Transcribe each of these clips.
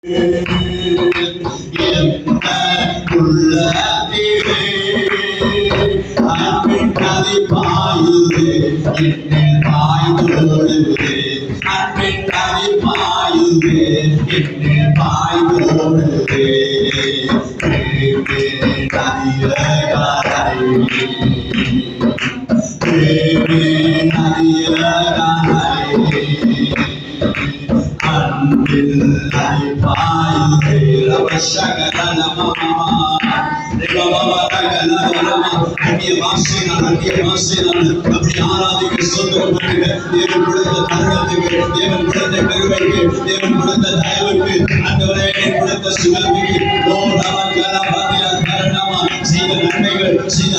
அன்பின் கதை பாயுது என்னில் பாய்ந்தோடுது. அன்பின் கதை பாயுது என்னில் பாய்ந்தோடுது.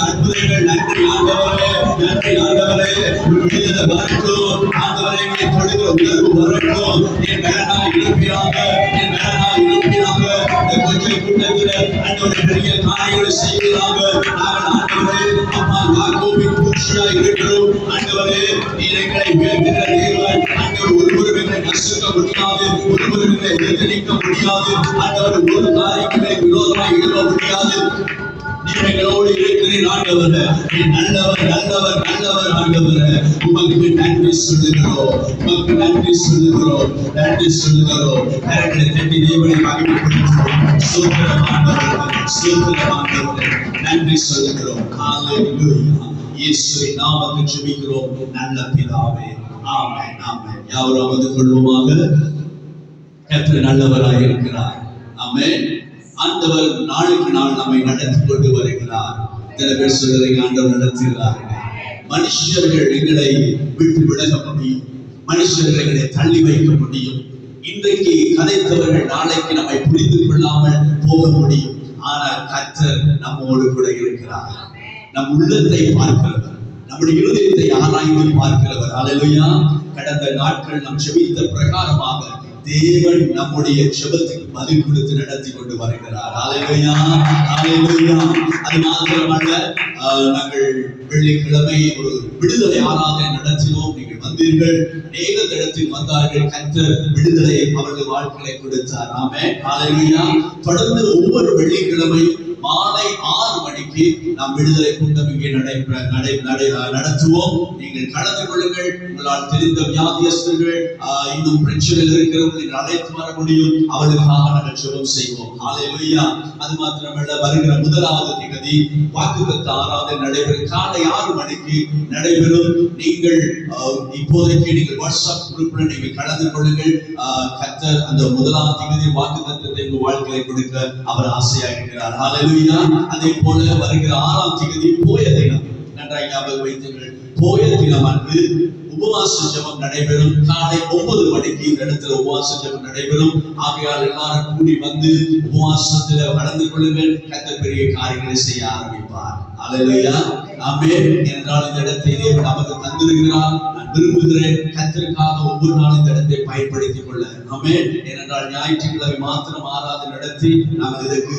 அற்புதங்கள் நன்றி ஆண்டவரே, நன்றி ஆண்டவரே. ஆண்டவரை தொழுகிற உணர்வு வரட்டும். என் மேலாக இருப்பினாங்க, என் மேலாக இருப்பினாங்க. கொஞ்சம் கூட்டத்தில் ஆண்டவரை பெரிய காரியங்களை செய்கிறாங்க. நாங்கள் ஆண்டவரே அப்பா யாக்கோபின் பூச்சியாக இருக்கிறோம். ஆண்டவரே எங்களை உயர்த்துகிற தேவன். ஆண்டவர் ஒருவரும் எங்களை நசுக்க முடியாது, ஒருவரும் எங்களை எதிர்க்க முடியாது. ஆண்டவர் ஒரு காரியங்களை விரோதமாக எழுத முடியாது. எங்களோடு இருக்கிறேன் ஆண்டவரே, நல்லவர் நல்லவர் நல்லவர் ஆண்டவரே. உமக்கு நன்றி சொல்லுகிறோம், உமக்கு நன்றி சொல்லுகிறோம், நன்றி சொல்லுகிறோம். கரங்களை தட்டி தேவனை மகிமைப்படுத்துகிறோம். ஸ்தோத்திரம் ஆண்டவரே, ஸ்தோத்திரம் ஆண்டவரே, நன்றி சொல்லுகிறோம். ஹல்லேலூயா. இயேசுவின் நாமத்தில் ஜெபிக்கிறோம் நல்ல பிதாவே. ஆமென், ஆமென். யாவரும் வந்து கொள்வோமாக. கர்த்தர் நல்லவராய் இருக்கிறார். ஆமென். ஆண்டவர் நாளுக்கு நாள் நம்மை நடத்தி கொண்டு வருகிறார். சில பேர் சொல்றீங்க ஆண்டவர் நடத்துகிறார்கள். மனுஷர்கள் எங்களை விட்டு விலக முடியும், மனுஷர்கள் எங்களை தள்ளி வைக்க முடியும். இன்றைக்கு கதைத்தவர்கள் நாளைக்கு நம்மை புரிந்து கொள்ளாமல் போக முடியும். ஆனால் கர்த்தர் நம்மோடு கூட இருக்கிறார். நம் உள்ளத்தை பார்க்கிறவர், நம்முடைய இருதயத்தை ஆராய்ந்து பார்க்கிறவர். அல்லேலூயா. கடந்த நாட்கள் நாம் ஜெபித்த பிரகாரமாக தேவன் நம்முடைய ஜெபத்துக்கு பதில் கொடுத்து நடத்தி கொண்டு வருகிறார். அல்லேலூயா, அல்லேலூயா. அது மாத்திரமல்ல, நாங்கள் வெள்ளிக்கிழமை ஒரு விடுதலை ஆராதனை நடத்தினோம். நீங்கள் வந்தீர்கள், அநேக இடத்தில் வந்தார்கள். கர்த்தர் விடுதலை அவர்கள் வாழ்க்கையை கொடுத்தார். ஆமென், அல்லேலூயா. தொடர்ந்து ஒவ்வொரு வெள்ளிக்கிழமையும் மாலை 6 மணிக்கு நாம் விடுதலை கூட்டம் இங்கே நடத்துவோம். நீங்கள் கலந்து கொள்ளுங்கள். உங்களால் தெரிந்த வியாதியஸ்தர்கள், இன்னும் பிரச்சனைகள் இருக்கிறவர்கள் அழைத்து வர முடியும். அவர்களுக்காக நாங்கள் ஜெபம் செய்வோம். ஹல்லேலூயா. அது மாத்திரமல்ல, வருகிற 1வது திகதி வாக்குத்தத்த ஆராதனை நடைபெறும். காலை 6 மணிக்கு நடைபெறும். நீங்கள் இப்போதைக்கு நீங்கள் வாட்ஸ்அப் குரூப்ல நீங்கள் கலந்து கொள்ளுங்கள். கர்த்தர் அந்த 1வது திகதி வாக்குத்தத்தத்தை உங்கள் வாழ்க்கையை கொடுக்க அவர் ஆசையாக இருக்கிறார். ஹல்லேலூயா. அதே போல வருகிற 6ஆம் திகதி போய தினம். நன்றாக ஞாபகம் வைத்துங்கள். போய தினம் அன்று உபவாச ஜெபம் நடைபெறும். காலை 9 மணிக்கு இந்த இடத்துல உபவாச ஜெபம் நடைபெறும். ஆகையால் எல்லாரும் கூடி வந்து உபவாசத்துல கலந்து கொள்ளுங்கள். கர்த்தர் பெரிய காரியங்களை செய்ய ஆரம்பிப்பார். அல்லேலூயா, ஆமென். என்றால் இந்த இடத்தை தேவன் நமக்கு தந்திருக்கிறார். நான் விரும்புகிறேன் கர்த்தருக்காக ஒவ்வொரு நாளும் இந்த இடத்தை பயன்படுத்திக் கொள்ள. ஆமென். ஏனென்றால் ஞாயிற்றுக்கிழமை மாத்திரம் ஆராதனை நடத்தி நாங்கள் இதற்கு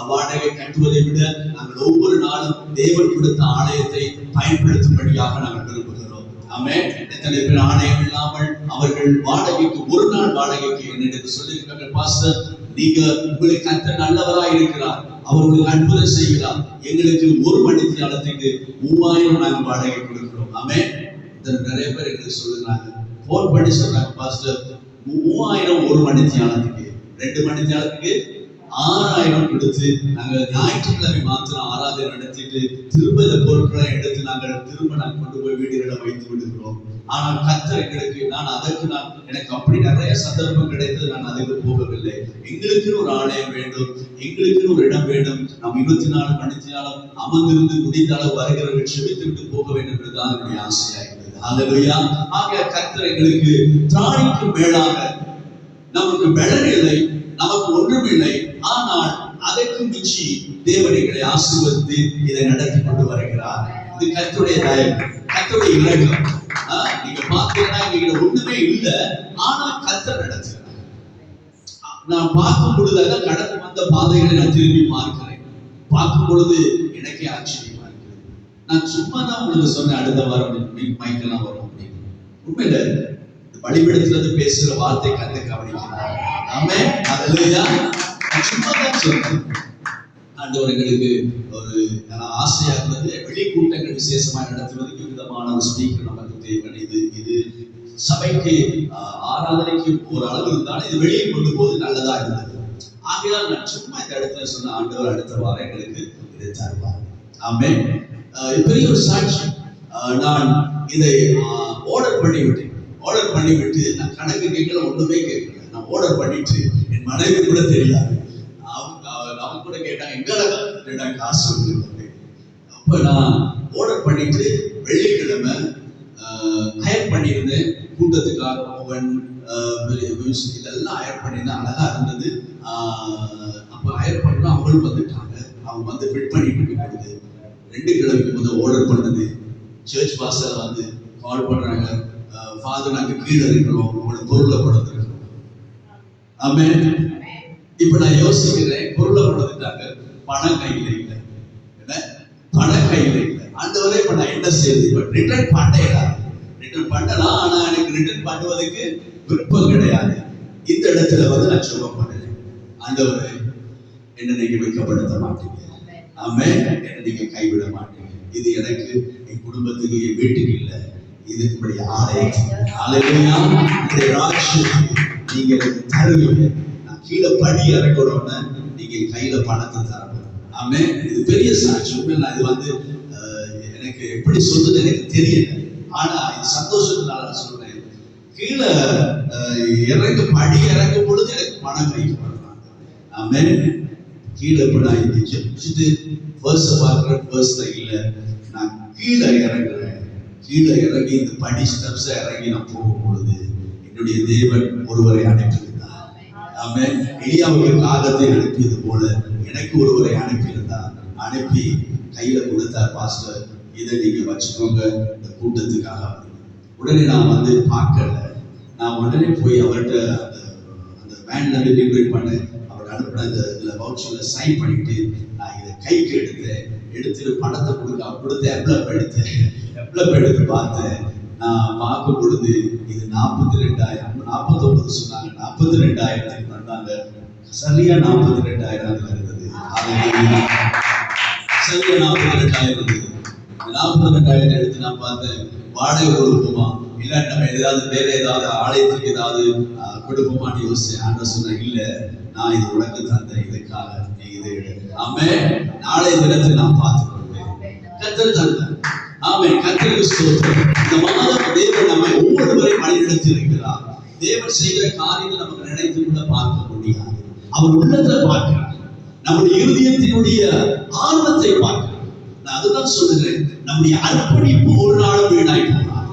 வாடகை கட்டுவதை விட நாங்கள் ஒவ்வொரு நாளும் தேவன் கொடுத்த ஆலயத்தை பயன்படுத்தும்படியாக நாங்கள் விரும்புகிறோம். ஆமென். எத்தனை பேர் ஆலயம் இல்லாமல் அவர்கள் வாடகைக்கு, ஒரு நாள் வாடகைக்கு என்னிடத்தில் சொல்லியிருக்காங்க, பாஸ்டர் நீங்க உங்களுக்கு கர்த்தர் நல்லவராய் இருக்கிறார், அவர்களுக்கு அற்புதம் செய்கிறார், எங்களுக்கு ஒரு மணித்தியாலத்துக்கு 3000 நாங்கள் வாடகை கொடுக்கிறோம். ஆமென். நிறைய பேர் எங்களுக்கு சொல்லுறாங்க, போன் பண்ணி சொல்றாங்க, பாஸ்டர் 3000 ஒரு மணித்தியாலத்துக்கு, 2 மணித்தியாலத்துக்கு 6000 கொடுத்து நாங்கள் ஞாயிற்றுக்கிழமை மாத்திரம் ஆராதனை நடத்திட்டு திரும்ப இந்த பொருட்களை எடுத்து நாங்கள் கொண்டு போய் வீடுகளை வைத்து விடுகிறோம். ஆனால் கர்த்தர் எங்களுக்கு, எனக்கு அப்படி நிறைய சந்தர்ப்பம் கிடைத்தது, நான் அதுக்கு போகவில்லை. எங்களுக்கு ஒரு ஆலயம் வேண்டும், எங்களுக்கு ஒரு இடம் வேண்டும். நாம் 24 மணித்தியாலம் அமர்ந்திருந்து முடிந்தாலும் வருகிறவர்கள் செபித்து விட்டு போக வேண்டும் என்றுதான் என்னுடைய ஆசையா இருந்தது. அல்லேலூயா. ஆகிய கர்த்தர் எங்களுக்கு திராணிக்கு மேலாக, நமக்கு பலன் இல்லை, நமக்கு ஒன்றும் இல்லை, ஆனால் அதற்கு மிஞ்சி தேவன் எங்களை ஆசீர்வதித்து இதை நடத்தி கொண்டு வருகிறார். இது கர்த்தருடைய தயவு, கர்த்தருடைய இரக்கம். நீங்க பார்த்தீங்கன்னா எங்க ஒண்ணுமே இல்லை, ஆனா கர்த்தர் நடத்துகிறார். நான் பார்க்கும் பொழுது அதான் கடந்து வந்த பாதைகளை நான் திரும்பி பார்க்கிறேன். பார்க்கும் பொழுது எனக்கே ஆச்சரியமா இருக்கிறது. நான் சும்மா தான் உங்களுக்கு சொன்னேன், அடுத்த வாரம் மைக்கெல்லாம் வரும் அப்படின்னு. உண்மையில வழிபடத்திலிருந்து பேசுகிற வார்த்தை கர்த்தர் கவனிக்கிறார். ஆமென். ஹல்லேலூயா. சும்மா தான் சொல்றேன். ஆண்டவர் எங்களுக்கு ஒரு ஆசையா இருந்தது. வெளிக்கூட்டங்கள் விசேஷமாக நடத்துவதற்கு விதமான ஒரு ஸ்பீக்கர் நமக்கு தேவை. இது சபைக்கு ஆராதனைக்கு ஒரு அளவு இருந்தாலும் இது வெளியே கொண்டு போது நல்லதா இருந்தது. ஆகையால் நான் சும்மா இந்த இடத்துல சொன்ன ஆண்டவர் அடுத்த வாரம் எங்களுக்கு இதை தருவார். ஆமென். பெரிய ஒரு சாட்சி. நான் இதை ஆர்டர் பண்ணிவிட்டு நான் கணக்கு கேட்கல, ஒண்ணுமே கேட்கல. நான் ஆர்டர் பண்ணிட்டு என் மனைவி கூட தெரியாது. அவங்க கூட கேட்டாங்க எங்கடா காசு வந்து. அப்ப நான் ஆர்டர் பண்ணிட்டு வெள்ளிக்கிழமை ஹயர் பண்ணியிருந்தேன் கூட்டத்துக்காக. ஓவன் மியூசிக் இதெல்லாம் ஹயர் பண்ணியிருந்தேன். அழகா இருந்தது. அப்போ ஹயர் பண்ணா அவங்களும் வந்துட்டாங்க. அவங்க வந்து ஃபிட் பண்ணிட்டு கொடுக்குது. 2 கிழமைக்கு முதல் ஆர்டர் பண்ணது. சர்ச் பாஸ்டர் வந்து கால் பண்றாங்க, ஃபாதர் நாங்கள் கீழே இருக்கிறோம், உங்களோட பொருளை படுத்துருக்கோம். ஆமென். இப்ப நான் யோசிக்கிறேன், பொருளை படுத்துட்டாங்க, பணம் கையில் இல்லை. என்ன பணம் கையில் இல்லை. ஆண்டவரே இப்ப நான் என்ன செய்யுது? இப்ப ரிட்டர்ன் பண்ணலாம், ஆனா எனக்கு ரிட்டர்ன் பண்ணுவதற்கு விருப்பம் கிடையாது. இந்த இடத்துல வந்து நான் சுபம் பண்ணேன். ஆண்டவரே என்ன நீங்க வெட்கப்படுத்த மாட்டீங்க. ஆமென். என்ன நீங்க கைவிட மாட்டீங்க. இது எனக்கு என் குடும்பத்துக்கு என் வீட்டுக்கு இல்லை, இது இப்படி ஹல்லேலூயா நீங்க தருவீங்க. நான் கீழே படி இறக்கணும்னா நீங்க கையில பணத்தை தரணும். ஆமென். இது பெரிய சாட்சி. நான் இது வந்து எனக்கு எப்படி சொல்றது எனக்கு தெரியல, ஆனா இது சந்தோஷத்தினால சொல்றேன். கீழே படி இறங்கும் பொழுது எனக்கு பணம் கைக்கு பண்றாங்க. ஆமென். கீழே இப்ப நான் ஜெபிச்சுட்டு பர்ஸ் பார்க்கிறேன், பர்ஸ்ல இல்ல. நான் கீழே இறங்கி இந்த படி ஸ்டெப்ஸ் இறங்கி நான் போகும் பொழுது என்னுடைய தேவன் ஒருவரை அனுப்பியிருந்தார். ஆமென். எலியாவுக்கு காகத்தை அனுப்பியது போல எனக்கு ஒருவரை அனுப்பி கையில கொடுத்தார். பாஸ்டர், இதை நீங்க வச்சுக்கோங்க இந்த கூட்டத்துக்காக. உடனே நான் வந்து பார்க்கல. நான் உடனே போய் அவர்கிட்ட அந்த வேன்ல டெலிவரி பண்ண அவர் அனுப்பின அந்த வவுச்சர்ல சைன் பண்ணிட்டு நான் இதை கைக்கு எடுத்துட்டு பணத்தை கொடுத்து எப்ளப் எடுத்து பார்த்தேன். நான் பார்க்கும் பொழுது இது 42,000, 49 சொன்னாங்க, 42,000 பண்ணாங்க. சரியா 42,000 இருந்தது. சரியா 42,000 இருந்தது. 42,000 எடுத்து நான் பார்த்தேன், வாடகை கொடுப்போமா இல்லாட்டி நம்ம வேற ஏதாவது ஆலயத்துக்கு ஏதாவது கொடுப்போமான்னு யோசிச்சேன். ஆண்டவர் சொன்ன, இல்ல நான் இது உனக்கு தந்தேன், இதுக்காக நீ இதை எடு. ஆமென். நாளைய தினத்தை நான் பார்த்துக் கொள்வேன். கர்த்தர் தந்தார். ஆமென். கர்த்தருக்கு ஸ்தோத்திரம். இந்த மாதம் தேவன் நம்மை ஒவ்வொருவரையும் வழிநடத்தி இருக்கிறார். தேவன் செய்கிற காரியத்தை நமக்கு நினைத்து கூட பார்க்க முடியாது. அவர் உள்ளத்தை பார்க்கிறார், நம்முடைய இருதயத்தினுடைய ஆர்வத்தை பார்க்கிறார். நான் அதுதான் சொல்லுகிறேன், நம்முடைய அர்ப்பணிப்பு ஒரு நாளும் வீணாய் போகாது.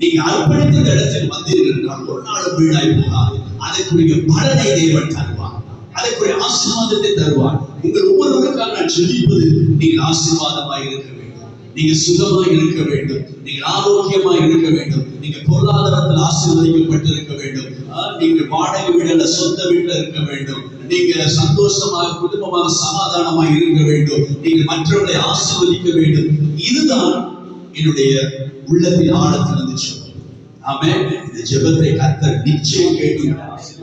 நீங்க அர்ப்பணித்த இடத்தில் வந்தீர்கள் என்றால் ஒரு நாளும் வீணாய் போகாது. அதற்குரிய பலனை தேவன் தருவார், அதற்குரிய ஆசீர்வாதத்தை தருவார். உங்கள் ஒவ்வொருவருக்காக நான் சொல்லிப்பது, நீங்கள் ஆசீர்வாதமாய் இருக்க வேண்டும், நீங்க சுகமாய் இருக்க வேண்டும், நீங்கள் ஆரோக்கியமாய் இருக்க வேண்டும், நீங்க பொருளாதாரத்தில் ஆசீர்வதிக்கப்பட்டு இருக்க வேண்டும், நீங்க வாடகை வீடுல சொந்த வீட்டுல இருக்க வேண்டும், நீங்க சந்தோஷமாக குடும்பமாக சமாதானமாக இருக்க வேண்டும், நீங்க மற்றவர்களை ஆசீர்வதிக்க வேண்டும். இதுதான் என்னுடைய உள்ளத்தின் ஆழத்திலிருந்து சொல்லும். ஆமென். இந்த ஜெபத்தை கர்த்தர் நிச்சயம் கேட்டு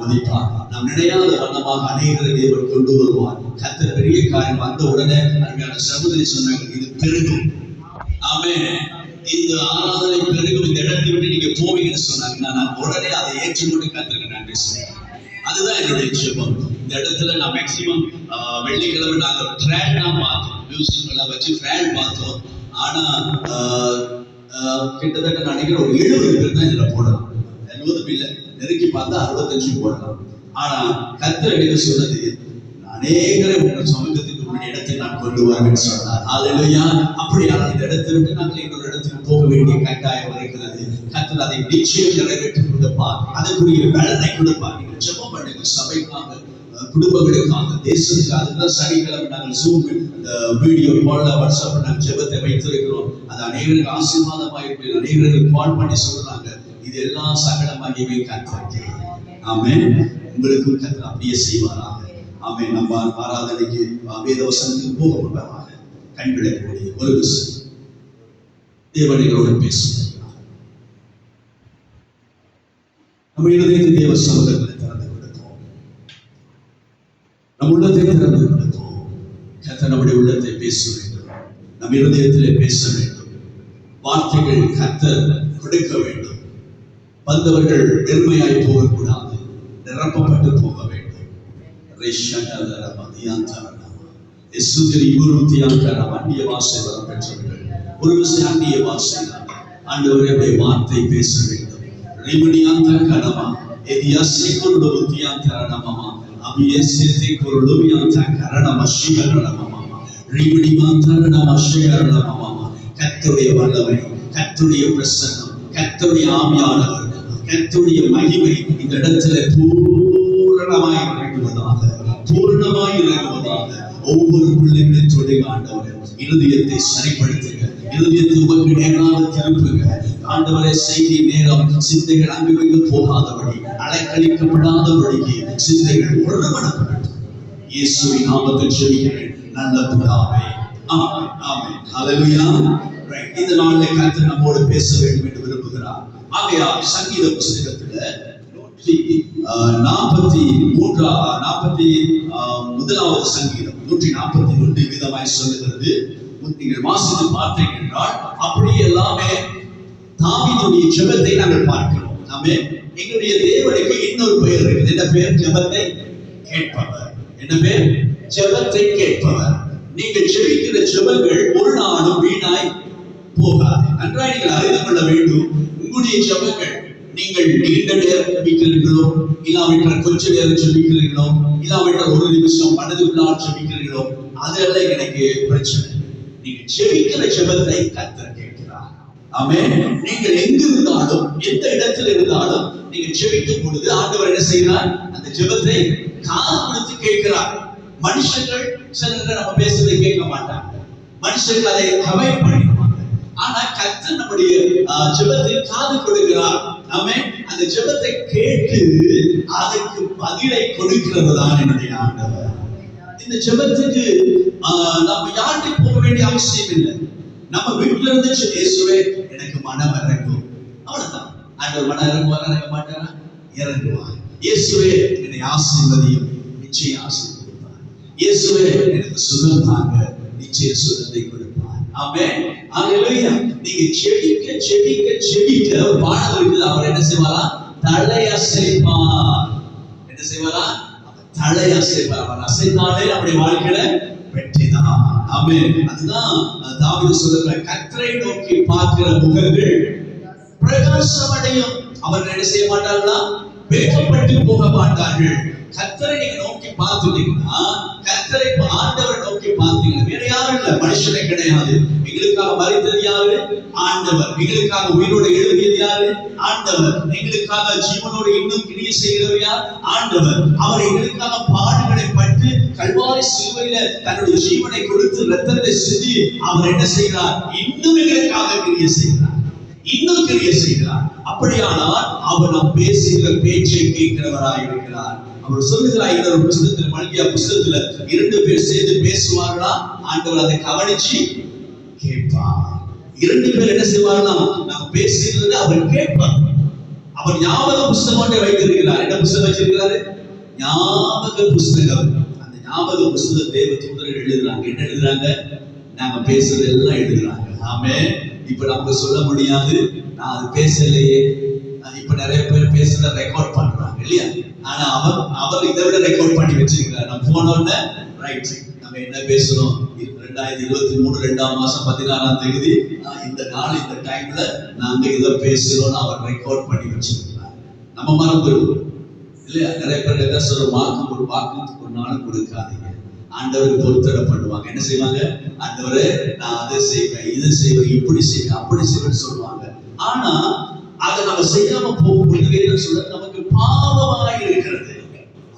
மதிப்பார். நாம் நினையாத வண்ணமாக அநேகரை தேவன் கொண்டு வருவார். கர்த்தர் பெரிய காரியம் வந்த உடனே அருமையான சகோதரி சொன்னாங்க, இது பெருகும். ஆமென். இந்த ஆராதனை பெருகும், இந்த இடத்தை விட்டு நீங்க போவீங்கன்னு சொன்னாங்க. நான் உடனே அதை ஏற்றுக்கொண்டு கர்த்தருக்கு நன்றி சொன்னேன். அதுதான் என்னுடைய ஜெபம். இந்த இடத்துல நான் மேக்சிமம் வெள்ளிக்கிழமை நாங்கள் ட்ராக் தான் பார்த்தோம், மியூசிக் எல்லாம் வச்சு ட்ராக் பார்த்தோம். ஆனா கிட்டத்தட்ட நினைக்கிற ஒரு 70 பேர் தான் இதுல போடலாம். 70 இல்லை, நெருக்கி பார்த்தா 65 போடலாம். ஆனா கர்த்தர் எனக்கு சொன்னது, அநேகரை உங்கள் சமூகத்துக்கு உங்களுடைய இடத்தை நான் கொண்டு வருவேன் சொன்னார். ஹல்லேலூயா. அப்படியான இந்த இடத்தை விட்டு நாங்கள் இன்னொரு இடத்துக்கு போக வேண்டிய கட்டாயம் இருக்கிறது. கர்த்தர் அதை நிச்சயம் நிறைவேற்றி கொடுப்பார், அதற்குரிய பலனை கொடுப்பார். நீங்கள் ஜெபம் பண்ணுங்க, சபைக்காக, குடும்பங்களுக்காக, தேசத்துக்கு. அதுதான் சனிக்கிழமை நாங்கள் ஜூம் வீடியோ கால்ல வாட்ஸ்அப்ல நாங்கள் ஜெபத்தை வைத்திருக்கிறோம். அது அநேகருக்கு ஆசீர்வாதமாக இருக்கு. அநேகருக்கு கால் பண்ணி சொல்றாங்க, இது எல்லாம் சகலமாகியவை கர்த்தருக்கு. ஆமென். உங்களுக்கு கர்த்தர் அப்படியே செய்வாராக. ஆமென். நம்ம ஆராதனைக்கு வேத வசனத்துக்கு போக முடியாத கண்விடக்கூடிய ஒரு விஷயம் தேவன் எங்களோடு பேசுகிறார். நம்ம இருதயத்தை தேவ சமூகத்தில் திறந்து கொடுத்தோம், நம் உள்ளத்தை திறந்து கொடுத்தோம். கர்த்தர் நம்முடைய உள்ளத்தை பேச வேண்டும், நம் இருதயத்திலே பேச வேண்டும். வார்த்தைகள் கர்த்தர் கொடுக்க வேண்டும். வந்தவர்கள் வெறுமையாய் போகக்கூடாது, நிரப்பப்பட்டு போக வேண்டும். அந்நிய வாசை வரம் பெற்றவர்கள் ஒரு விஷயம் அந்நிய வாசை ஆண்டவருடைய வார்த்தை பேச வேண்டும். கர்த்தருடைய வல்லமை, கர்த்தருடைய பிரசன்னம், கர்த்தருடைய ஆவியானவர், கர்த்தருடைய மகிமை இந்த இடத்துல பூரணமாய் இறங்குவதாக, பூரணமாய் இறங்குவதாக. ஒவ்வொரு பிள்ளைகளையும் சொல்லி ஆண்டவரே, இருதயத்தை சரிப்படுத்துங்க, இருதயத்தை உமக்கு நேராக திருப்புங்க. ஆண்டவரே, செய்தி நேரம் சிந்தைகள் அங்கு போகாதபடி, அலைக்கழிக்கப்படாதபடிக்கு சிந்தைகள் ஒருமனப்படட்டும். இயேசுவின் நாமத்தில் ஜெபிக்கிறேன் நல்ல பிதாவே, ஆமென், ஆமென், ஹல்லேலூயா. இந்த நாளிலே கர்த்தர் நம்மோடு பேச வேண்டும் என்று விரும்புகிறார். ஆகையால் சங்கீத புஸ்தகத்துல 141வது சங்கீதம் 141 விதமாய் சொல்லுகிறது. நீங்கள் வாசித்து பார்த்தீர்கள் என்றால் அப்படியே எல்லாமே தாவீதுடைய ஜெபத்தை நாங்கள் பார்க்கிறோம். நாமே எங்களுடைய தேவனுக்கு இன்னொரு பெயர் இருக்குது. என்ன பெயர்? ஜெபத்தை கேட்பவர். என்ன பெயர்? ஜெபத்தை கேட்பவர். நீங்கள் ஜெபிக்கிற ஜெபங்கள் ஒரு நாளும் வீணாய் போகாது. நன்றாய் நீங்கள் அறிந்து கொள்ள வேண்டும். உங்களுடைய ஜெபங்கள் நீங்கள் நீண்ட நேரம் ஜெபிக்கிறீர்களோ, இல்லாவிட்டால் கொஞ்ச நேரம் ஜெபிக்கிறீர்களோ, இல்லாவிட்டால் ஒரு நிமிஷம் மனதுக்குள்ளால் ஜெபிக்கிறீர்களோ, அதெல்லாம் எனக்கு பிரச்சனை. நீங்க ஜெபிக்கிற ஜெபத்தை கர்த்தர் கேட்கிறார். ஆமென். நீங்கள் எங்க இருந்தாலும், எந்த இடத்துல இருந்தாலும் நீங்க ஜெபிக்கும் பொழுது ஆண்டவர் என்ன செய்கிறார்? அந்த ஜெபத்தை காது கொடுத்து கேட்கிறார். மனுஷர்கள் சிலர் நம்ம பேசுறதை கேட்க மாட்டாங்க, மனுஷர்கள் அதை அவாய்ட் பண்ணிடுவாங்க. ஆனா கர்த்தர் நம்முடைய ஜெபத்தை காது கொடுக்கிறார். ஆமென். அந்த ஜெபத்தை கேட்டு அதற்கு பதிலை கொடுக்கிறதுதான் என்னுடைய ஆண்டவர். இந்த ஜெபத்துக்கு நம்ம யார்கிட்ட போக வேண்டிய அவசியம் இல்லை. நம்ம வீட்டுல இருந்து இயேசுவே எனக்கு மனம் இறங்கும், அவ்வளவுதான். ஆண்டவர் மனம் இறங்குவாரா? இறங்க மாட்டாரா? இறங்குவார். இயேசுவே என்னை ஆசீர்வதியும், நிச்சயம் ஆசீர்வதிப்பார். இயேசுவே எனக்கு சுகம் தாங்க, நிச்சய சுகத்தை கொடுப்பார். ஆமென், ஹல்லேலூயா. நீங்க ஜெபிக்க ஜெபிக்க ஜெபிக்க ஒரு பாடல் இருக்குது. அவர் என்ன செய்வாரா? தலையசைப்பார். என்ன செய்வாரா? தலையசைப்பார். அவர் அசைத்தாலே நம்முடைய வாழ்க்கையில வெற்றிதான். ஆமென். அதுதான் தாவீது சொல்றார், கர்த்தரை நோக்கி பார்க்கிற முகங்கள் பிரகாசமடையும். அவர்கள் என்ன செய்ய மாட்டார்களா? வெட்கப்பட்டு போக மாட்டார்கள். கர்த்தரை நீங்க நோக்கி பார்த்துட்டீங்கன்னா, கர்த்தரை ஆண்டவரை நோக்கி பார்த்தீங்கன்னா, வேற யாரும் இல்ல, மனுஷனே கிடையாது. எங்களுக்காக மரித்தது யாரு? ஆண்டவர். எங்களுக்காக உயிரோடு எழுதியது யாரு? ஆண்டவர். எங்களுக்காக ஜீவனோடு இன்னும் கிரியை செய்கிறவர் யார்? ஆண்டவர். அவர் எங்களுக்காக பாடுகளை பட்டு கல்வாரி சிலுவையில தன்னுடைய ஜீவனை கொடுத்து ரத்தத்தை சிந்தி அவர் என்ன செய்கிறார்? இன்னும் எங்களுக்காக கிரியை செய்கிறார், இன்னும் கிரியை செய்கிறார். அப்படியானால் அவர் நாம் பேசுகிற பேச்சை கேட்கிறவராய் இருக்கிறார். அவர் சொல்லுகிறார் இன்னொரு புத்தகத்தில், மல்கியா புத்தகத்துல, 2 பேர் சேர்ந்து பேசுவார்களா, ஆண்டவர் அதை கவனிச்சு கேட்பார். 2 பேர் என்ன செய்வார்களா? நாம் பேசுகிறது அவர் கேட்பார். அவர் ஞாபக புஸ்தகம் வைத்திருக்கிறார். என்ன புஸ்தகம் வச்சிருக்கிறாரு? ஞாபக புஸ்தகம். அந்த ஞாபக புஸ்தகம் தேவ தூதர்கள் எழுதுறாங்க. என்ன எழுதுறாங்க? நாங்க பேசுறது எல்லாம் எழுதுறாங்க. ஆமென். இப்ப நமக்கு சொல்ல முடியாது, நான் அது பேசலையே. இப்ப நிறைய பேர் பேசுறத ரெக்கார்ட் பண்றாங்க இல்லையா? ஆனா அவர் இதை விட ரெக்கார்ட் பண்ணி வச்சிருக்கிறார். நம்ம போனோம்ல, ரைட், நம்ம என்ன பேசணும், 2023 2ஆம் மாசம் 16ஆம் தேதி இந்த நாள் இந்த டைம்ல நாங்க இதை பேசுறோம்னு அவர் ரெக்கார்ட் பண்ணி வச்சிருக்கிறார். நம்ம மறந்துடுவோம் இல்லையா? நிறைய பேர் என்ன சொல்ற, வாக்கு ஒரு நாளும் கொடுக்காதீங்க. ஆண்டவருக்கு பொறுத்தர பண்ணுவாங்க. என்ன செய்வாங்க? ஆண்டவரே நான் அதை செய்வேன், இதை செய்வேன், இப்படி செய்வேன், அப்படி செய்வேன்னு சொல்லுவாங்க. ஆனா அதை நம்ம செய்யாம போகும்போது சொல்ல நமக்கு பாவமாய் இருக்கிறது.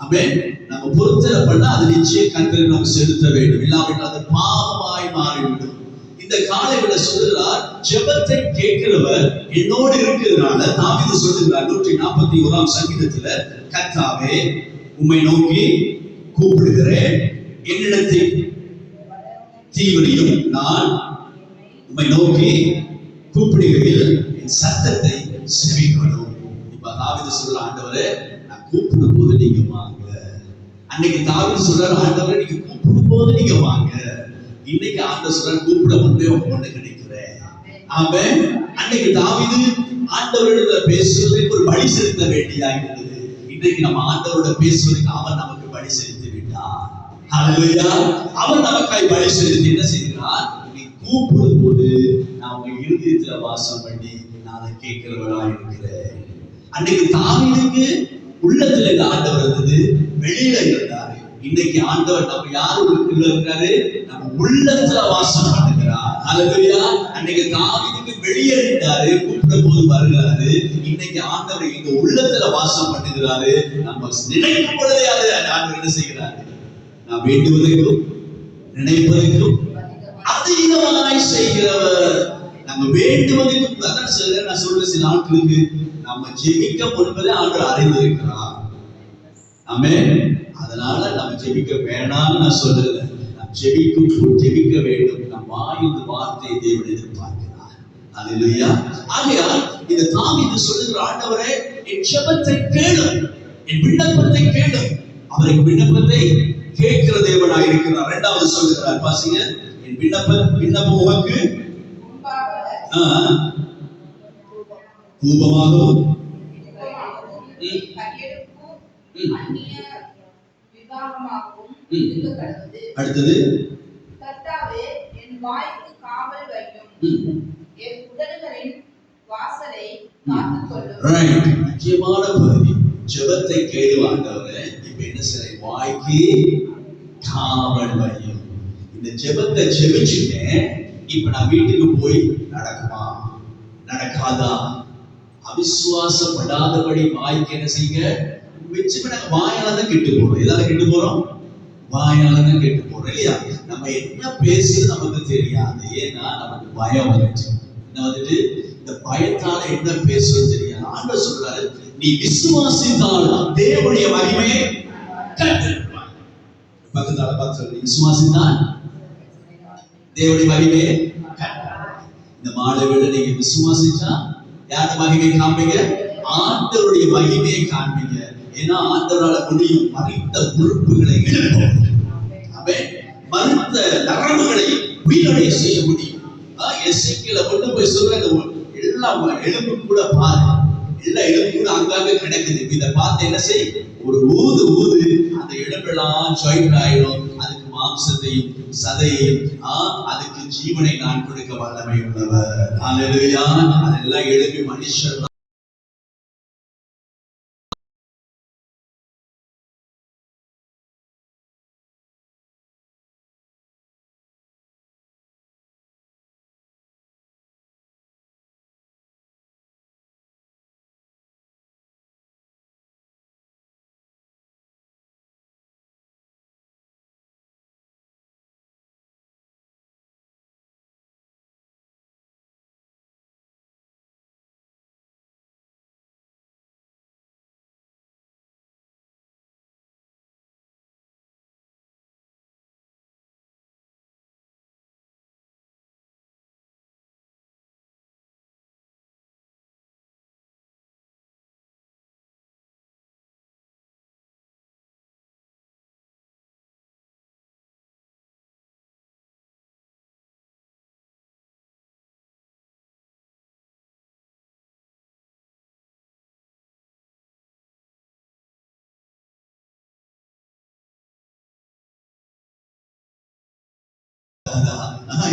ஆமென். நம்ம பொறுத்தர பண்ணா அது நிச்சயம் கர்த்தருக்கு நம்ம செலுத்த வேண்டும், இல்லாவிட்டால் அது பாவமாய் மாறிவிடும். இந்த காலையில சொல்லுகிறார், ஜெபத்தை கேட்கிறவர் என்னோடு இருக்கிறதுனால தாவீது சொல்லுகிறார் 141ஆம் சங்கீதத்துல, கர்த்தாவே உம்மை நோக்கி கூப்பிடுகிறேன், என்னிடத்தை தீவிரியும், நான் உம்மை நோக்கி கூப்பிடுகையில் என் சத்தத்தை செவிக்கொள்ளும். இப்ப தாவீது சொல்ற, ஆண்டவரே நான் கூப்பிடும் போது நீங்க வாங்க. அன்னைக்கு தாவீது சொல்றாரு, ஆண்டவரே நீங்க கூப்பிடும் போது நீங்க வாங்க. இன்னைக்கு ஆண்டவர் சொல்றாரு, கூப்பிட முன்பே உங்க முன்னுக்கு நிக்கிறேன். ஆமென். அன்னைக்கு தாவீது ஆண்டவரிடத்துல பேசுவதற்கு ஒரு பலி செலுத்த வேண்டியதா இருந்தது. இன்றைக்கு நம்ம ஆண்டவரோட பேசுவதற்கு அவர் நமக்கு பலி செலுத்தி விட்டார். ஹல்லேலூயா. அவர் நமக்காய் பலி செலுத்தி என்ன செய்கிறார்? நீ கூப்பிடும் போது நான் உங்க இருதயத்துல வாசம் பண்ணி நான் அதை கேட்கிறவரா இருக்கிறேன். அன்னைக்கு தாவீதுக்கு உள்ளத்துல இந்த ஆண்டவர் இருந்தது, வெளியில இருந்தாரு. இன்னைக்கு ஆண்டவர் நம்ம யாருக்குள்ள இருக்காரு? நம்ம உள்ளத்துல வாசம் பண்ணுகிறார். ஹல்லேலூயா. அன்னைக்கு தாவீதுக்கு வெளியே இருந்தாரு, கூப்பிடும் போது வருகிறாரு. இன்னைக்கு ஆண்டவர் எங்க உள்ளத்துல வாசம் பண்ணுகிறாரு. நம்ம நினைக்கும் பொழுதே அதை ஆண்டவர் என்ன செய்கிறாரு? நான் வேண்டுவதற்கும் நினைப்பதற்கும் அதிகமாய் செய்கிறவர். நம்ம வேண்டுவதற்கும் அதான் சொல்ல நான் சொல்ற சில நாட்களுக்கு நம்ம ஜெபிக்க முன்பதே ஆண்டவர் அறிந்திருக்கிறார். ஆமென். அதனால நம்ம ஜெபிக்க வேணாம்னு நான் சொல்லல. நாம் ஜெபிக்க வேண்டும். நம் வாயிலிருந்து வார்த்தையை தேவன் எதிர்பார்க்கிறார். அல்லேலூயா. ஆகையால் இந்த தாவீது சொல்லுகிற, ஆண்டவரே என் ஜெபத்தை கேளும், என் விண்ணப்பத்தை கேளும். அவரின் விண்ணப்பத்தை கேட்கிற தேவனாய் இருக்கிறார். இரண்டாவது சொல்லுகிறார், பாருங்க, என் விண்ணப்பம் உமக்கு தூபமாகவும் அடுத்தது கர்த்தாவே என் வாய்க்கு காவல் வையும், என் உதடுகளின் வாசலை காத்துக்கொள்ளும். ரைட். முக்கியமான பகுதி, ஜெபத்தை கேளுவாண்டவரே. இப்ப என்ன செய்ய? வாய்க்கு காவல் வையும். இந்த ஜெபத்தை ஜெபிச்சுட்டேன், இப்ப நான் வீட்டுக்கு போய் நடக்குமா நடக்காதா? அவிசுவாசப்படாதபடி வாய்க்கு என்ன செய்யுங்க? வச்சுட்டு நாங்க வாயால தான் கெட்டு போறோம். எதால கெட்டு போறோம்? வாயால தான் கெட்டு போறோம் இல்லையா? நம்ம என்ன பேசுறது நமக்கு தெரியாது. ஏன்னா நமக்கு பயம் வந்துச்சு. என்ன வந்துட்டு? இந்த பயத்தால என்ன பேசுறது தெரியாது. ஆண்டவர் சொல்றாரு, நீ விசுவாசித்தால் தேவனுடைய மகிமையை கண்டிருப்பாய். பக்கத்தால பார்த்து சொல்லு, விசுவாசித்தால் தேவனுடைய மகிமையை கண்டிருப்பாய். இந்த மாலை வேளை நீங்க விசுவாசிச்சா யாருடைய மகிமையை காண்பீங்க? ஆண்டவருடைய மகிமையை காண்பீங்க. ஏன்னா ஆண்டவரால முடியும் மறித்த உறுப்புகளை எழுப்ப, மறித்த நரம்புகளை உயிரடைய செய்ய முடியும். எசேக்கியேல கொண்டு போய் சொல்றாங்க, எல்லா எலும்பு கூட பாரு, எல்லா எலும்பு கூட அங்காங்க கிடக்குது. இதை பார்த்து என்ன செய்? ஒரு ஊது ஊது, அந்த எலும்பெல்லாம் ஜாயிண்ட் ஆயிடும். அதுக்கு மாம்சத்தையும் சதையையும் அதுக்கு ஜீவனை நான் கொடுக்க வல்லமை உள்ளவர். அல்லேலூயா. அதெல்லாம் எழுப்பி மனுஷர்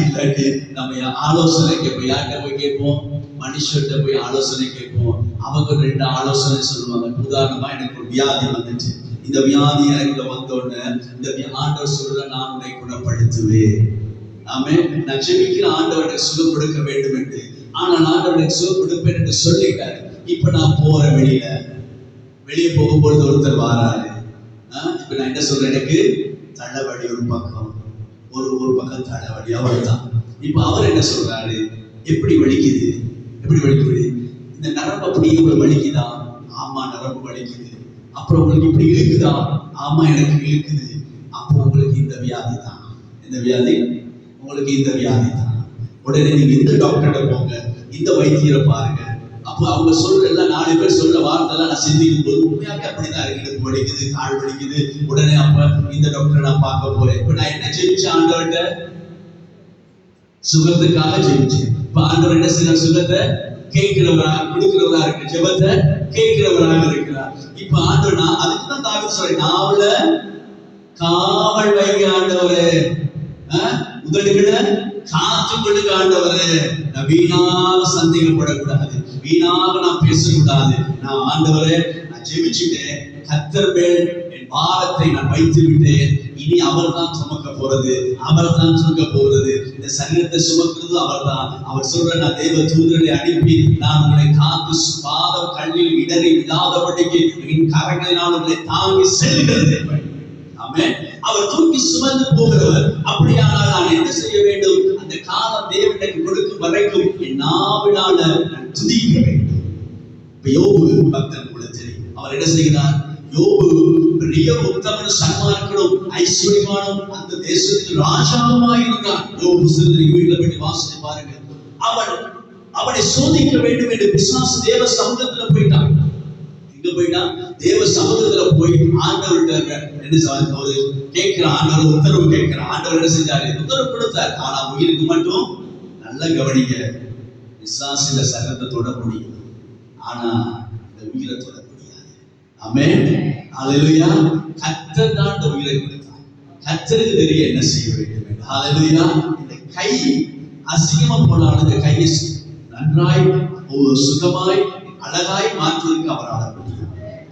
இல்லாட்டி நம்ம ஆலோசனை கேட்போம். யார்கிட்ட போய் கேட்போம்? மனுஷர்கிட்ட போய் ஆலோசனை கேட்போம். அவங்க 2 ஆலோசனை சொல்லுவாங்க. உதாரணமா, எனக்கு ஒரு வியாதி வந்துச்சு. இந்த வியாதி எனக்கு வந்தோடனே இந்த ஆண்டவர் சொல்ற, நான் உன்னை குணப்படுத்துவேன். ஆமென். நான் ஜெபிக்கிற ஆண்டவர் எனக்கு சுகம் கொடுக்க வேண்டும் என்று. ஆனால் ஆண்டவர் எனக்கு சுகம் கொடுப்பேன் என்று சொல்லிட்டாரு. இப்ப நான் போற வெளியே போகும்பொழுது ஒருத்தர் வாராரு. இப்ப நான் என்ன சொல்றேன்? எனக்கு தலைவலி ஒரு பக்கம், ஒரு பக்கம் தலைவலி, அவ்வளவுதான். இப்ப அவர் என்ன சொல்றாரு? எப்படி வலிக்குது? இந்த நரம்பு அப்படி உங்களுக்கு வலிக்குதா? ஆமா, நரம்பு வலிக்குது. அப்புறம் உங்களுக்கு இப்படி இழுக்குதா? ஆமா, எனக்கு இழுக்குது. அப்போ உங்களுக்கு இந்த வியாதி தான். இந்த வியாதி உங்களுக்கு இந்த வியாதி தான். உடனே நீங்க இந்த டாக்டர்கிட்ட போங்க, இந்த வைத்தியரை பாருங்க. அப்போ அவங்க சொல்ற எல்லாம் 4 பேர் சொல்ற வார்த்தை எல்லாம் நான் சிந்திக்கும் போது உண்மையாவே அப்படிதான் இருக்கு. இடுப்பு வலிக்குது, கால் வலிக்குது, உடனே அப்ப இந்த டாக்டரை நான் பார்க்க போறேன். இப்ப நான் என்ன ஜெபிச்சேன்? ஆண்டவர்கிட்ட சுகத்துக்காக ஜெபிச்சேன். இப்ப ஆண்டவர் என்ன செய்யற? சுகத்தை கேட்கிறவராக கொடுக்கிறவரா இருக்கு, ஜெபத்தை கேட்கிறவராக இருக்கிறார். இப்ப ஆண்டவர் நான் அதுக்கு தான் தாவீது சொல்றேன், நாவல காவல் வைங்க ஆண்டவரே, உதடுகளை காத்து கொள்ளுங்க ஆண்டவரே. நான் வீணாக சந்தேகப்படக்கூடாது, வீணாக நான் பேசக்கூடாது. நான் ஆண்டவரே நான் ஜெபிச்சுட்டேன், கர்த்தர் மேல் என் பாரத்தை நான் வைத்து விட்டேன். இனி அவர் தான் சுமக்க போறது, அவர் தான் சுமக்க போறது. இந்த சரீரத்தை சுமக்கிறது அவர் தான். அவர் சொல்ற, நான் தேவ தூதரை அனுப்பி நான் உங்களை காத்து பாதம் கல்லில் இடறி விழாதபடிக்கு என் கரங்களினால் உங்களை தாங்கி செல்கிறது. அவர் தூக்கி சுமந்து போகிறவர். அப்படியானால் நான் என்ன செய்ய வேண்டும்? அந்த காலம் தேவனுக்கு கொடுக்கும் வரைக்கும் என் நாவினால நான் துதிக்க வேண்டும். யோபு பக்தன் கூட தெரியும். அவர் என்ன செய்கிறார்? யோபு பெரிய உத்தமன், சன்மார்க்கனும் ஐஸ்வர்யமானும் அந்த தேசத்துக்கு ராஜாவுமாய் இருந்தான். யோபு புத்தகத்தை வீட்டுல போய் வாசிச்சு பாருங்க. அவனை சோதிக்க வேண்டும் என்று பிசாசு தேவ சமூகத்துல போயிட்டான். போயிட்டான் தேவ சமூகத்துல போய் ஆண்டவர்கிட்ட என்ன ஒரு கேட்கிற ஆண்டவர் உத்தரவு கேட்கிற ஆண்டவர் என்ன செஞ்சாரு? உத்தரவு கொடுத்தார். ஆனா உயிருக்கு மட்டும் நல்ல கவனிக்க, விசுவாசில சகத்தை தொட முடியும், ஆனா இந்த உயிரை தொட முடியாது. ஆமென், ஹல்லேலூயா. கர்த்தர் தான் இந்த உயிரை கொடுத்தார். கர்த்தருக்கு தெரிய என்ன செய்ய வேண்டும். ஹல்லேலூயா. இந்த கை அசிங்கமா போனாலும் இந்த கையை நன்றாய் சுகமாய் அழகாய் மாற்றுவதற்கு அவரால் முடியும்.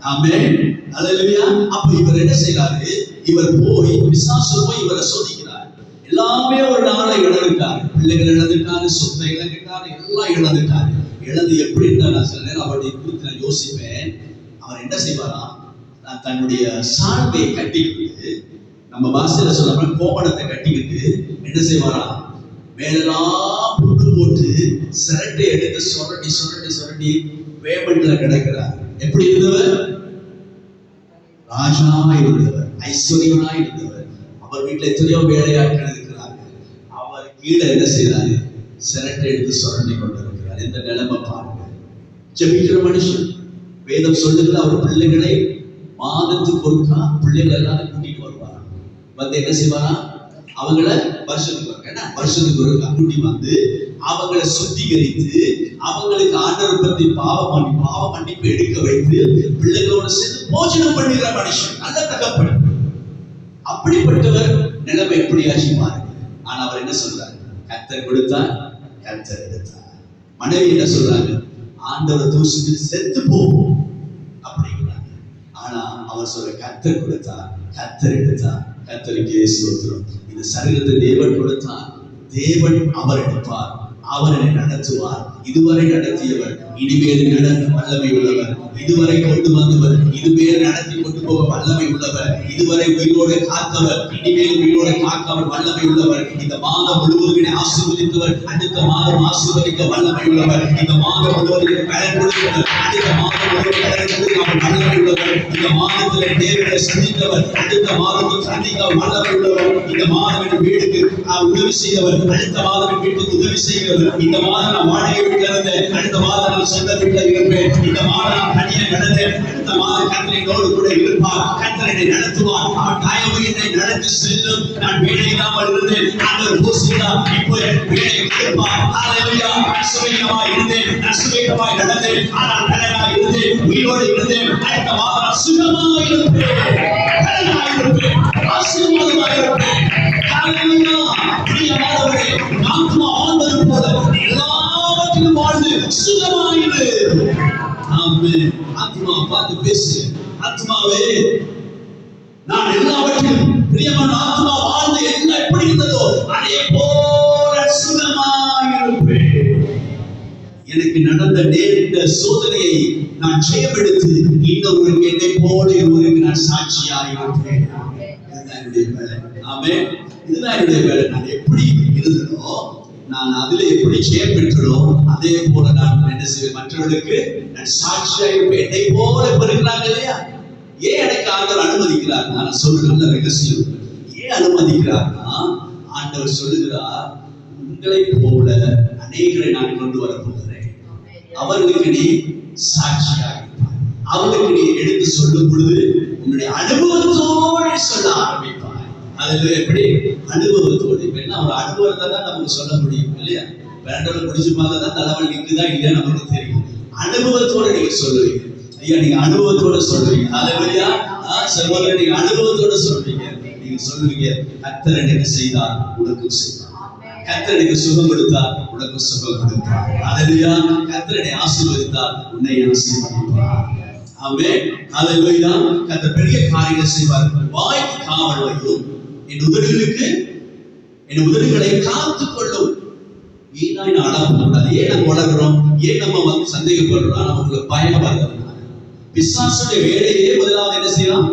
ஆமென், ஹல்லேலூயா. அப்ப இவர் என்ன செய்யறாரு? இவர் போய் பிசாசு போய் இவரை சோதிக்கிறார். எல்லாமே ஒரு நாளை இழந்துட்டாரு. பிள்ளைகள் இழந்துட்டாரு, சொத்தை இழந்துட்டாரு, எல்லாம் இழந்துட்டாரு. இழந்து எப்படி இருந்தார்? நான் சில நேரம் அவருடைய குறித்து நான் யோசிப்பேன். அவர் என்ன செய்வாராம்? தன்னுடைய சால்வையை கட்டிக்கிட்டு, நம்ம பாஷையில சொல்ல கோமணத்தை கட்டிக்கிட்டு என்ன செய்வாராம்? மேலெல்லாம் புட்டு போட்டு சிரட்டை எடுத்து சுரண்டி சுரண்டி சுரண்டி பேமெண்ட்ல கிடக்கிறார். எப்படி இருந்தவர்? ராஜா இருந்தவர், ஐஸ்வர்யனா இருந்தவர். அவர் வீட்டுல எத்தனையோ வேலையாட்கள் இருக்கிறார்கள். அவர் கீழே என்ன செய்யறாரு? சிரட்டை எடுத்து சுரண்டி கொண்டிருக்கிறார். இந்த நிலைமை பாருங்க. ஜெபிக்கிற மனுஷன் வேதம் சொல்லுகிற அவர் பிள்ளைகளை மாதத்துக்கு ஒருக்கா பிள்ளைகள் எல்லாரும் கூட்டிட்டு வருவாரா. வந்து என்ன செய்வாரா? அவங்கள வருஷத்துக்கு ஒரு கூட்டி வந்து அவங்களை சுத்திகரித்து அவங்களுக்கு ஆண்டவர் பற்றி பாவ மன்னிப்பு எடுக்க வைத்து பிள்ளைகளோட சேர்ந்து போஜனம் பண்ணுகிற மனுஷன், நல்ல தகப்பன். அப்படிப்பட்டவர் நிலைமை எப்படியாச்சு பாருங்க. ஆனா அவர் என்ன சொல்றாரு? கர்த்தர் கொடுத்தார், கர்த்தர் எடுத்தார். மனைவி என்ன சொல்றாங்க? ஆண்டவரை தூசித்து செத்து போகும் அப்படிங்கிறாங்க. ஆனா அவர் சொல்ற, கர்த்தர் கொடுத்தார், கர்த்தர் எடுத்தார். கர்த்தருக்கு ஸ்தோத்திரம். இந்த சரீரத்தை தேவன் கொடுத்தார், தேவன் அவர் எடுப்பார், அவர் என்னை நடத்துவார். இதுவரை நடத்தியவர் இனிமேல் நடத்த வல்லமை உள்ளவர். இதுவரை கொண்டு வந்தவர் இதுமேல் நடத்தி கொண்டு போக வல்லமை உள்ளவர். இதுவரை உயிரோடு காத்தவர் இனிமேல் உயிரோடு காக்கவர் வல்லமை உள்ளவர். இந்த மாதம் முழுவதும் ஆசீர்வதித்தவர் அடுத்த மாதம் ஆசீர்வதிக்க வல்லமை உள்ளவர். இந்த மாதம் முழுவதும் பலன் கொடுத்தவர் அடுத்த மாதம் முழுவதும் பலன் கொடுக்க வல்லமை உள்ளவர். இந்த மாதத்தில் தேவனை சந்தித்தவர் அடுத்த மாதத்தில் சந்திக்க வல்லமை உள்ளவர். இந்த மாதம் என் வீட்டுக்கு உதவி செய்தவர் அடுத்த மாதம் என் வீட்டுக்கு உதவி செய்கிறவர். இந்த மாதம் நான் வாடகை வீட்டில் இருந்தேன், அடுத்த மாதம் நான் சொந்த வீட்டில் இருப்பேன். இந்த மாதம் நான் தனியாக நடந்தேன், அடுத்த மாதம் கர்த்தர் என்னோடு கூட இருப்பார். கர்த்தர் என்னை நடத்துவார், அவர் தயவு என்னை நடத்தி செல்லும். நான் வேலை இல்லாமல் இருந்தேன், ஆண்டவர் போஷித்தார், இப்போ வேலை கொடுப்பார். ஹல்லேலூயா. சுகமாய் இருந்தேன், சுகமாய் நடந்தேன், ஆனால் கடனாய் இருந்தேன், உயிரோடு இருந்தேன். அடுத்த மாதம் நான் சுகமாய் இருப்பேன், கடனாய் இருப்பேன், ஆசீர்வாதமாய் இருப்பேன். ஹல்லேலூயா. பிரியமானவரே, ஆத்துமா வாழ்வது போல எல்லாவற்றிலும் வாழ்ந்து சுகமாயிரு. ஆமென். ஆத்துமா பார்த்து பேசு. ஆத்துமாவே, நான் எல்லாவற்றிலும் பிரியமான ஆத்துமா வாழ்ந்து எல்லாம் எப்படி இருந்ததோ அதே போல சுகமாயிருப்பேன். எனக்கு நடந்த நேர்ந்த சோதனையை நான் ஜெயமெடுத்து இன்னொருவருக்கு என்னை போல ஒருவருக்கு நான் சாட்சியாயிருப்பேன். இதுதான் என்னுடைய வேலை. ஆமென். இதுதான் என்னுடைய வேலை. நான் எப்படி இருந்தனோ, நான் அதில் எப்படி ஜெயம் பெற்றனோ அதே போல நான் என்ன செய்வேன்? மற்றவர்களுக்கு நான் சாட்சியா இருப்பேன். என்னை போல இருக்கிறாங்க இல்லையா? ஏன் எனக்கு ஆண்டவர் அனுமதிக்கிறார்? நான் சொல்ற நல்ல ரகசியம். ஏன் அனுமதிக்கிறார்னா, ஆண்டவர் சொல்லுகிறார், உங்களை போல அநேகரை நான் கொண்டு வர போகிறேன். அவர்களுக்கு நீ சாட்சியாக இருப்பாய். அவர்களுக்கு நீ எடுத்து சொல்லும் பொழுது உன்னுடைய அனுபவத்தோடு சொல்ல ஆரம்பிப்பாய். அதுல எப்படி அனுபவத்தோடு? இப்ப என்ன, ஒரு அனுபவத்தை தான் நமக்கு சொல்ல முடியும் இல்லையா? வேண்டவரை முடிச்சு பார்த்தா தான் தலைவலி நிற்குதா இல்லையா நமக்கு தெரியும். அனுபவத்தோட நீங்க சொல்லுவீங்க. ஐயா நீங்க அனுபவத்தோட சொல்லுவீங்க. ஹல்லேலூயா. சகோதரர் நீங்க அனுபவத்தோட சொல்லுவீங்க. நீங்க சொல்லுவீங்க, கர்த்தர் எனக்கு செய்தார் உனக்கும் செய்தார், கர்த்தர் எனக்கு சுகம் கொடுத்தார் உனக்கும் சுகம் கொடுத்தார், ஹல்லேலூயா. கர்த்தர் என்னை ஆசீர்வதித்தார் உன்னை ஆசீர்வதிப்பார். ஆமென். ஹல்லேலூயா. கர்த்தர் பெரிய காரியங்களை செய்வார். வாய்க்கு காவல் வையும், என் உதடுகளை காத்துக் கொள்ளும். வீணாய் நான் அடக்கூடாது. ஏன் நம்ம வளர்கிறோம்? ஏன் நம்ம சந்தேகப்படுறோம்? நமக்கு பயம் வருது. பிசாசுடைய வேலையே முதலாவது என்ன செய்யலாம்?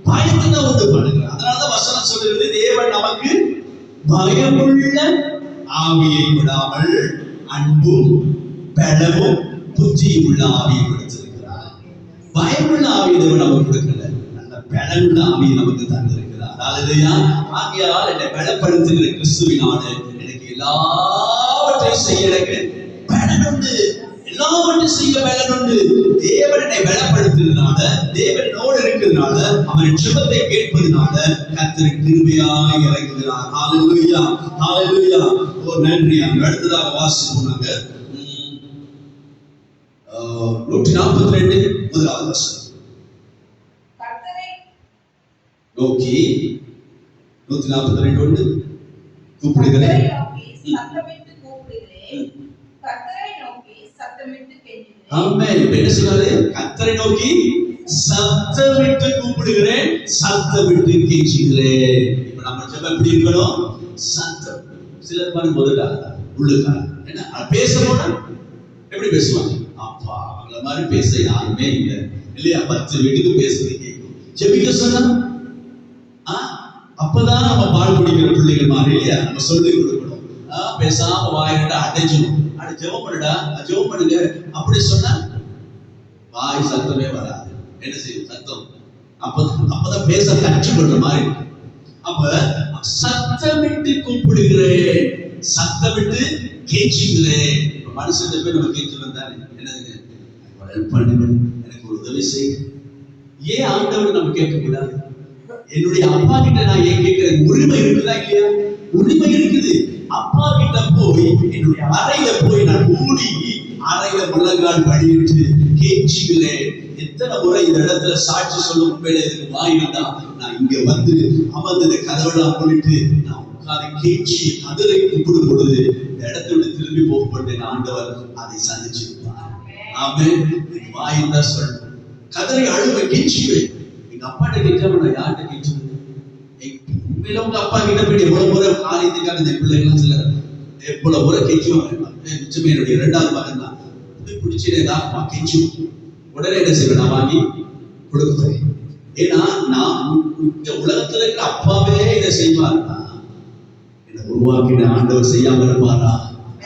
பயத்தை தான் உண்டு பண்ணுகிறார். அதனாலதான் வசனம் சொல்லுகிறது, தேவன் நமக்கு பயமுள்ள ஆவியை விடாமல் அன்பும் பலமும் புத்தியும் உள்ள ஆவியை கொடுத்திருக்கிறார். பயமுள்ள ஆவியை தேவன் நமக்கு கொடுக்கல, நல்ல பலமுள்ள ஆவியை நமக்கு தந்திருக்கிறார். ஆகையால் என்னை பலப்படுத்துகிற கிறிஸ்துவினாலே எனக்கு எல்லாவற்றையும் செய்ய எனக்கு பலன் உண்டு. எல்லாவற்றையும் செய்ய பலன் உண்டு. தேவன் என்னை பலப்படுத்துறதுனால, தேவனோடு இருக்கிறதுனால, அவரின் ஜெபத்தை கேட்பதனால கர்த்தர் கிருபையாய் இறங்குகிறார். ஹல்லேலூயா, ஹல்லேலூயா. ஓ நன்றி. அடுத்ததாக வாசிப்போம் நாங்க 142 முதலாவது வசனம். கர்த்தரை நோக்கி 142 கூப்பிடுகிறேன். சத்தமிட்டு கூப்பிடுகிறேன். கர்த்தரை நோக்கி சத்தமிட்டு கெஞ்சுகிறேன். ஆமென். என்ன சொல்றாரு? கர்த்தரை நோக்கி சத்தமிட்டு கூப்பிடுகிறேன், சத்தமிட்டு கெஞ்சுகிறேன். இப்ப நம்ம ஜெபம் எப்படி இருக்கணும்? சத்தம். சிலர் பாருங்க முதல்ல உள்ளுக்கார என்ன பேசணும்னா எப்படி பேசுவாங்க? அப்பா அவங்கள மாதிரி பேச யாருமே இல்லை இல்லையா? 10 வீட்டுக்கு பேசுறது கேட்கும். ஜெபிக்க சொன்னா அப்பதான் நம்ம பால் குடிக்கிற பிள்ளைகள் மாதிரி இல்லையா? நம்ம சொல்லி கொடுக்கணும். பேசாம வாயிட்டு அடைஞ்சிடும். ஜெபம் பண்ணுடா, ஜெபம் பண்ணுங்க அப்படி சொன்னா வாய் சத்தமே வராது. என்ன செய்யும்? சத்தம் அப்பதான் பேச கற்றுக்கொள்ற மாதிரி. அப்ப சத்தமிட்டு கூப்பிடுகிறேன், சத்தமிட்டு கெஞ்சுகிறேன். மனுஷன் போய் நம்ம கேட்டு வந்தாரு, என்னதுங்க ஹெல்ப் பண்ணுங்க, எனக்கு ஒரு உதவி செய்யுங்க. ஏன் ஆண்டவர் நம்ம கேட்க கூடாது? என்னுடைய அப்பா கிட்ட நான் ஏன் கேட்கிறேன்? உரிமை இருக்குதா இல்லையா? உரிமை இருக்குது. அப்பா கிட்ட போய் என்னுடைய அறையில போய் நான் மூடி அறையில முழங்கால் படிட்டு கேட்சுகிறேன். எத்தனை முறை இந்த இடத்துல சாட்சி சொல்லும் உண்மையில இதுக்கு வாயினா நான் இங்க வந்து அமர்ந்து கதவெல்லாம் போட்டு நான் உட்கார்ந்து கேட்சி கதரை கூப்பிடும் பொழுது இந்த இடத்துல திரும்பி போகப்பட்டேன். ஆண்டவர் அதை சந்திச்சிருப்பார். ஆமென். வாயினா சொல்லணும். கதரை அழுவை கேட்சுவேன். எங்க அப்பாட்ட கேட்காம நான் யார்கிட்ட கேட்சுவேன்? உண்மையில உங்க அப்பா கிட்ட போய் எவ்வளவு முறை காரியத்துக்காக இந்த பிள்ளைகள்லாம் சில எவ்வளவு முறை கெஞ்சுவாங்க. நிச்சயமே என்னுடைய 2வது மகன் தான் பிடிச்சிடேதான் கெஞ்சு உடனே என்ன செய்வேன்? நான் வாங்கி கொடுப்பேன். ஏன்னா நான் இந்த உலகத்துல இருக்கிற அப்பாவே இதை செய்வாருன்னா என்னை உருவாக்கின ஆண்டவர் செய்யாம இருப்பாரா?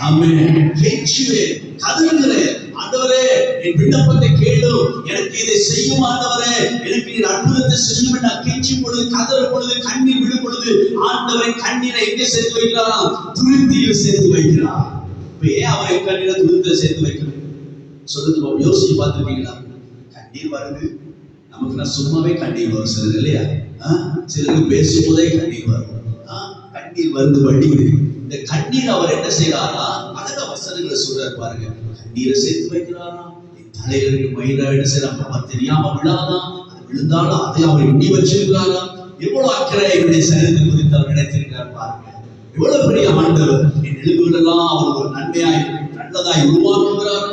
ஆமென். கெஞ்சுவேன், கதறுகிறேன். ஆண்டவரே என் விண்ணப்பத்தை கேளு, எனக்கு இதை செய்யும் ஆண்டவரே, எனக்கு இந்த அற்புதத்தை செய்யும். நான் கெஞ்சும் பொழுது, கதறும் பொழுது, கண்ணீர் விடும் பொழுது ஆண்டவரை கண்ணீரை எங்கே சேர்த்து வைக்கிறாராம்? துருத்தியில் சேர்த்து வைக்கிறார். இப்ப ஏன் அவரை கண்ணீரை துருத்தியில் சேர்த்து வைக்கணும் சொல்லுங்க. யோசிச்சு பார்த்துருக்கீங்களா? கண்ணீர் வருது நமக்கு. நான் சும்மாவே கண்ணீர் வரும் சிலர் இல்லையா? சிலருக்கு பேசும்போதே கண்ணீர் வரும். கண்ணீர் வந்து வடிவு. இந்த கண்ணீர் அவர் என்ன செய்யறாரா? அழகா வசனங்களை சொல்றாரு பாருங்க. கண்ணீரை சேர்த்து வைக்கிறாரா? தலையில இருக்கு மயிரா என்ன செய்யறாங்க? அவர் தெரியாம விழாதான், அது விழுந்தாலும் அதை அவர் எண்ணி வச்சிருக்கிறாரா? எவ்வளவு அக்கறை என்னுடைய சரீரத்தை குறித்து அவர் நினைத்திருக்கிறார் பாருங்க. எவ்வளவு பெரிய ஆண்டவர். என் எலும்புகள் எல்லாம் அவர் ஒரு நன்மையாய் நல்லதாய் உருவாக்குகிறார்.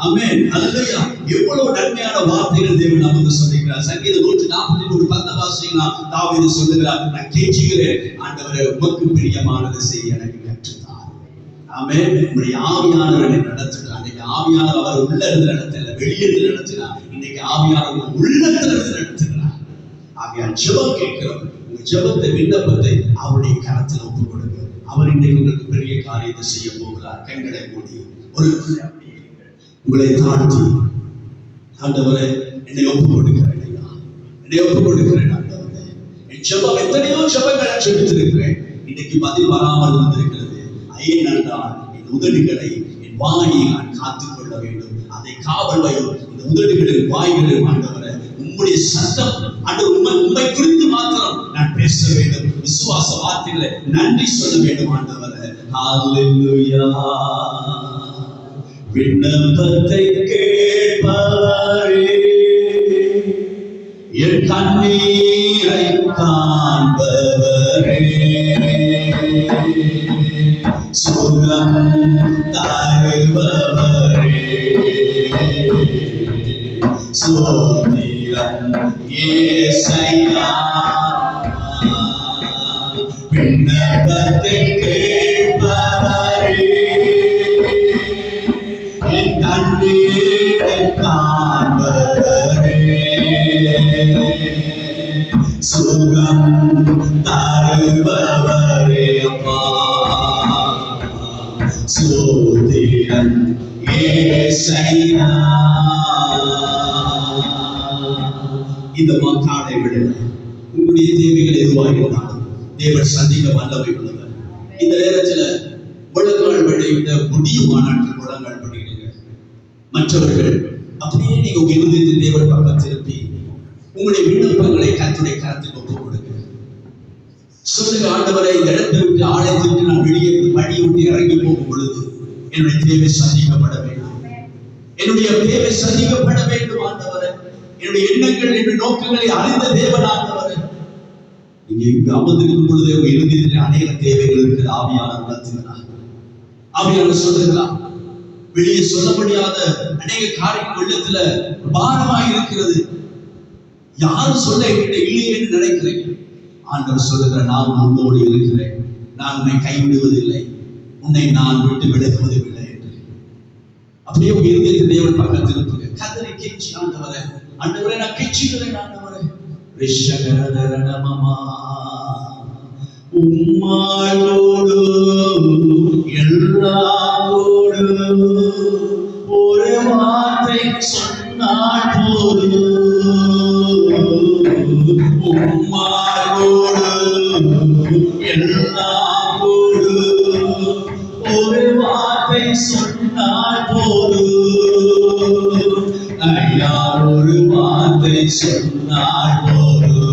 ஆமென். ஹல்லேலூயா. எவ்வளவு நன்மையான வார்த்தைகள் தேவன் நமக்கு சொல்லுகிறார். சங்கீதம் 143 10 வாசிங்கன்னா தாவீது சொல்லுகிறார், நான் கெஞ்சுகிறேன் ஆண்டவரே, உமக்கு பிரியமானதை செய்ய எனக்கு கற்றுத்தார். ஆமென். உங்களுடைய ஆவியானவர் என்னை நடத்துகிறார். இன்னைக்கு ஆவியானவர் அவர் உள்ள இருந்து நடத்தல, வெளியே இருந்து நடத்தினார். இன்னைக்கு ஆவியானவர் உள்ளத்துல இருந்து நடத்துகிறார். ஆகையால் ஜெபம் கேட்கிறோம். உங்க ஜெபத்தை விண்ணப்பத்தை அவருடைய கரத்தில் ஒப்புக் கொடுங்க. அவர் இன்னைக்கு உங்களுக்கு பெரிய காரியத்தை செய்ய போகிறார். கண்களை மூடி ஒரு உங்களை தாழ்த்தி, ஆண்டவரே என்னை ஒப்புக் கொடுக்கிறேன், என்னை ஒப்புக் கொடுக்கிறேன் ஆண்டவரே. என் ஜெபம் எத்தனையோ ஜெபங்களை ஜெபித்திருக்கிறேன், இன்னைக்கு பதில் வராமல் வந்திருக்கிறது. ஐயனாண்டால் என் உதடுகளை என் வாயை நான் காத்துக்கொள்ள வேண்டும். அதை காவல் வையும். இந்த உதடுகளில் வாய்களில் ஆண்டவரே உம்முடைய சத்தம் ஆண்டவர் உம்மை குறித்து மாத்திரம் நான் பேச வேண்டும். விசுவாச வார்த்தைகளை நன்றி சொல்ல வேண்டும் ஆண்டவரே. ஹalleluya. விண்ணப்பத்தை கேட்பவரே, என் கண்ணீரை காண்பவரே, சுகம் தருபவரே, சோதிரம் ஏசையா. விண்ணப்பத்தை கேட்பவரே, என் கண்ணீரை காண்பவரே, சுகம் தருபவரே, அப்பா சோதிரம் ஏசையா. இந்த காலை விட உங்களுடைய தேவைகள் எதுவாக இருந்தாலும் தேவன் சந்திக்க வல்லமை உள்ளவர். இந்த நேரத்தில் முழங்கால் விடையிட்ட முடிய மாநாட்டில் முழங்கால் பண்ணுகிறீங்க. மற்றவர்கள் அப்படியே நீங்க உங்க இருதயத்தை தேவன் பக்கம் திருப்பி உங்களுடைய விண்ணப்பங்களை கர்த்தருடைய கரத்துக்கு ஒப்புக் கொடுங்க. சொல்லுங்க, ஆண்டவரை இந்த இடத்தை விட்டு ஆலயத்திற்கு நான் வெளியே வழி விட்டு இறங்கி போகும் பொழுது என்னுடைய தேவை சந்திக்கப்பட வேண்டும். என்னுடைய தேவை சந்திக்கப்பட வேண்டும் ஆண்டவரை. என்னுடைய எண்ணங்கள் என்னுடைய நோக்கங்களை அறிந்த தேவன் ஆண்டவரை. நீங்க இங்கு அமர்ந்திருக்கும் பொழுது உங்க இருதயத்தில் அநேக தேவைகள் இருக்கிறது. ஆவியானவர் உணர்த்துகிறார். ஆவியானவர் சொல்லுகிறார், வெளியே சொல்ல முடியாத அநேக காரியங்கள் உள்ளத்துல பாரமாக இருக்கிறது. யாரும் சொல்ல என்கிட்ட இல்லையே என்று நினைக்கிறேன். ஆண்டவர் சொல்லுகிறார், நான் உன்னோடு இருக்கிறேன், நான் உன்னை கைவிடுவதில்லை, உன்னை நான் விட்டு விலகுவதும் இல்லை என்று. அப்படியே உங்க இருதயத்தை தேவன் பக்கத்தில் இருப்பது கதறி கெஞ்சி, ஆண்டவரே ஆண்டவரே நான் கெஞ்சுகிறேன் ஆண்டவரே. ரிஷகரதரணமமா உம்மாளோடு எல்லாரோடு ஒரு வார்த்தை சொன்னால் போது, உம்மாளோடு எல்லாரோடு ஒரு வார்த்தை சொன்னால் போது, ஐயா ஒரு வார்த்தை சொன்னால் போது,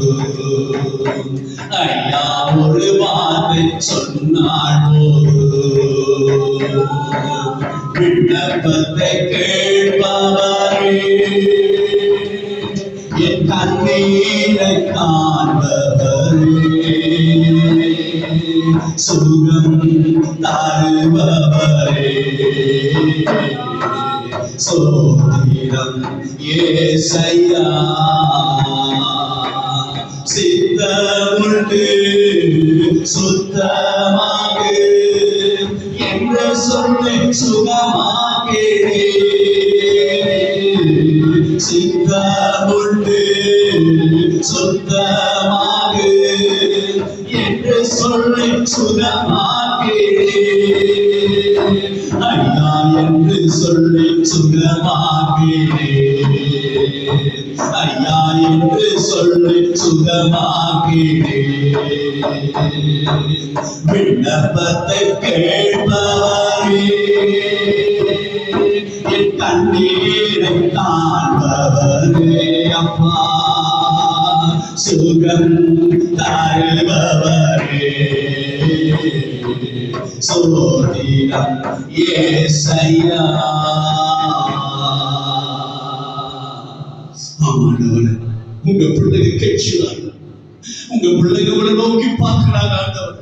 ஐயா ஒரு வார்த்தை சொன்னால் போது, விண்ணப்பத்தை கேட்பவரே, என் கண்ணீரை காண்பவரே, சுகம் தருபவரே, சோதிரம் ஏசையா. சித்தமுண்டு சுத்தமாக என்று சொல்லி சுகமாகிறே, சித்தமுண்டு சுத்தமாக என்று சொல்லி சுகமாகிறே, ஐயா என்று சொல்லி சுகமாகிறே, ஐயா என்று சொல்லி சுகமாகிறே. விண்ணப்பத்தை கேட்பவரே, என் கண்ணீரை காண்பவரே, அப்பா சுகம் தருபவரே, சோதிரம் ஏசையா. ஆமாண்டவரே, உங்க பிள்ளைங்க கேட்கிறாங்க, உங்க பிள்ளைங்க உங்களை நோக்கி பார்க்கிறாங்க ஆண்டவர்.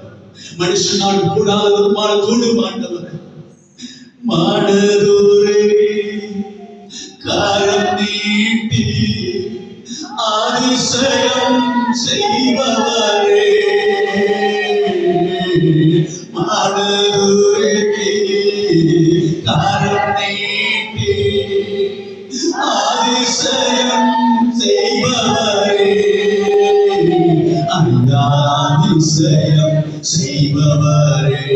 மனுஷனால் கூடாதது உம்மால் கூடும் ஆண்டவர். மானதூரே கரம் நீட்டி அதிசயம் செய்பவரே, மானதூரே கரம் நீட்டி அதிசயம் செய்பவரே, அதிசயம் செய்பவரே,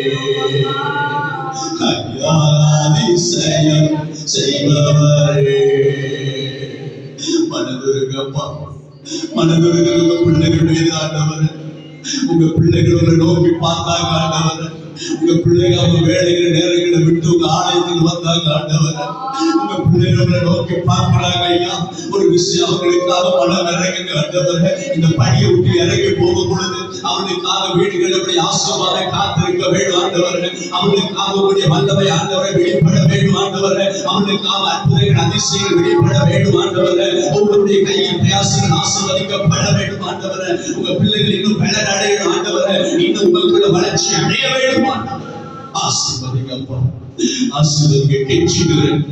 அதிசயம் செய்பவரே. மனதுருகப்பா, மனதுருக பிள்ளைகள் மீது ஆண்டவர், உங்க பிள்ளைகள் உங்களை நோக்கி பார்த்தாங்க ஆண்டவர். உங்க பிள்ளைங்க அவங்க வேலைகளை நேரங்களை விட்டு உங்க ஆலயத்துக்கு வந்தாங்க ஆண்டவரே. உங்க பிள்ளைகளை நோக்கி பார்க்கிறாங்க ஐயா. ஒரு விஷயம் அவங்களுக்காக மனம் இறங்குங்க ஆண்டவரே. இந்த பணியை விட்டு இறங்கி போகும் பொழுது அவங்களுக்காக வீடுகள் எப்படி ஆசீர்வாத காத்திருக்க வேண்டும் ஆண்டவரே. அவங்களுக்காக உங்களுடைய வல்லமை ஆண்டவரை வெளிப்பட வேண்டும் ஆண்டவரே. அவங்களுக்காக அற்புதங்கள் அதிசயங்கள் வெளிப்பட வேண்டும் ஆண்டவரே. உங்களுடைய கையின் பிரயாசங்கள் ஆசீர்வதிக்கப்பட வேண்டும் ஆண்டவரே. உங்க பிள்ளைகள் இன்னும் பலன் அடையணும் ஆண்டவரே. இன்னும் உங்களுக்குள்ள வளர்ச்சி அடைய வேண்டும் ஆண்டவரே. ஆசீர்வதிங்கப்பா, ஆசீர்வதிங்க. கெஞ்சுகிறேன்,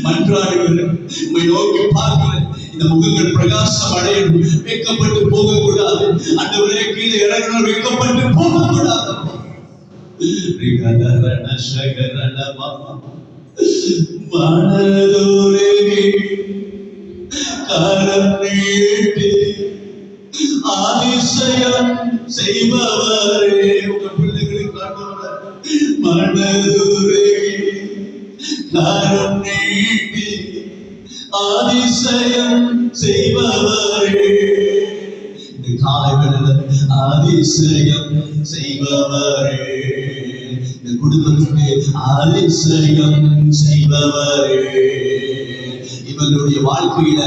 மன்றாடுகிறேன், உம்மை நோக்கி பார்க்கிறேன். இந்த முகங்கள் பிரகாசம் அடையணும். வெட்கப்பட்டு போகக்கூடாது ஆண்டவரே. கீழே இறங்கணும், வெட்கப்பட்டு போகக்கூடாது. மனதோரே கரம் நீட்டி அதிசயம் செய்பவரே. உங்க பிள்ளைகளுக்கு மனதோரே கரம் நீட்டி அதிசயம் செய்பவரே. இந்த காலை வேளையில் அதிசயம் செய்பவரே. இந்த குடும்பத்துக்கு அதிசயம் செய்பவரே. இவங்களுடைய வாழ்க்கையில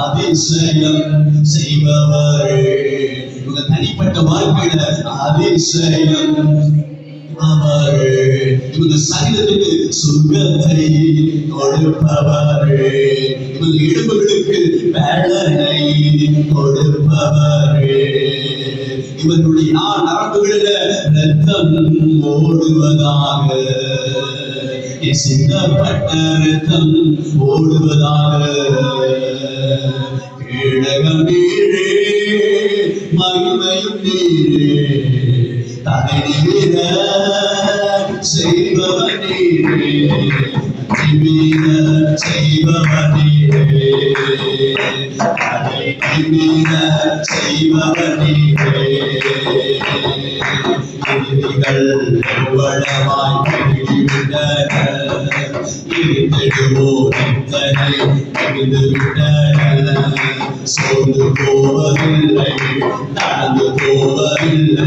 அதிசயம் செய்பவரே. இவங்க தனிப்பட்ட வாழ்க்கையில அதிசயம் அவரே. இவங்க சரீரத்துக்கு சுகத்தை கொடுப்பவரே. இவங்க எலும்புகளுக்கு பலனை கொடுப்பவரே. இவர்களுடைய நரம்புகளில ரத்தம் ஓடுவதாக, சிந்தப்பட்ட ரத்தம் ஓடுவதாக. கேடகம் நீரே, மகிமையும் நீரே, தலை நிமிர செய்பவன் நீரே, நிமிர செய்பவன் நீரே, தலை நிமிர செய்பவன் நீரே. எதிரிகள் எவ்வளவாய் பெருகிவிட்டன, இருந்திடுவோம் எத்தனை இருந்துவிட்டன. சோர்ந்து போவதில்லை, நடந்து போவதில்லை,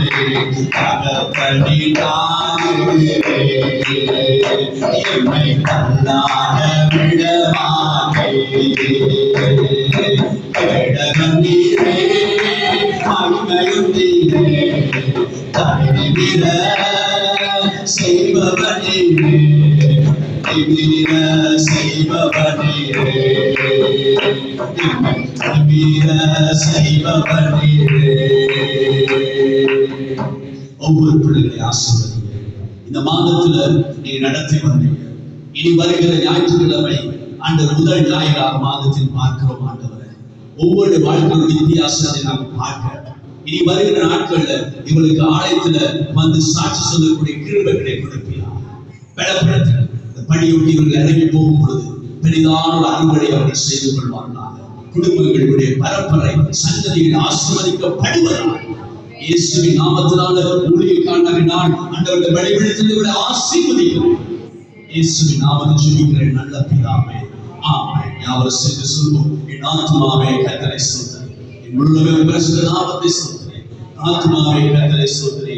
என்னை தள்ளாட விடமாட்டேன். கேடகம் நீரே, மகிமையும் நீரே, தனிவிர செய்பவனே, நிமிர செய்பவனே, நிமிர செய்பவனே. ஒவ்வொரு பிள்ளைகளை ஆசீர்வதிங்க. இந்த மாதத்துல நீங்க நடத்தி வந்தீங்க. இனி வருகிற ஞாயிற்றுக்கிழமை ஆண்டவர் முதல் ஞாயிறாக மாதத்தில் பார்க்கிறோம் ஆண்டவரே. ஒவ்வொரு வாழ்க்கையின் வித்தியாசத்தை நாம் பார்க்க இனி வருகிற நாட்கள்ல இவங்களுக்கு ஆலயத்துல வந்து சாட்சி சொல்லக்கூடிய கிருபைகளை கொடுப்பீர்கள். பலப்படுத்த இந்த பணியொட்டி இவர்கள் இறங்கி போகும் பொழுது பெரிதான ஒரு அறுவடை அவர்கள் செய்து கொள்வார்களாக. குடும்பங்களுடைய பரம்பரை சந்ததிகள் ஆசீர்வதிக்கப்படுவதாக இயேசுவின் நாமத்தினால ஊழியக்காரனாக நான் ஆண்டவருடைய வழிபடுத்தலை விட ஆசீர்வதிக்கிறேன். இயேசுவின் நாமத்தில் ஜெபிக்கிறேன் நல்ல பிதாவே, ஆமென். யாவரும் சேர்ந்து சொல்வோம். என் ஆத்துமாவே கர்த்தரை ஸ்தோத்திரி, என் முழுமே பரிசுத்த நாமத்தை ஸ்தோத்திரி. ஆத்துமாவே கர்த்தரை ஸ்தோத்திரி.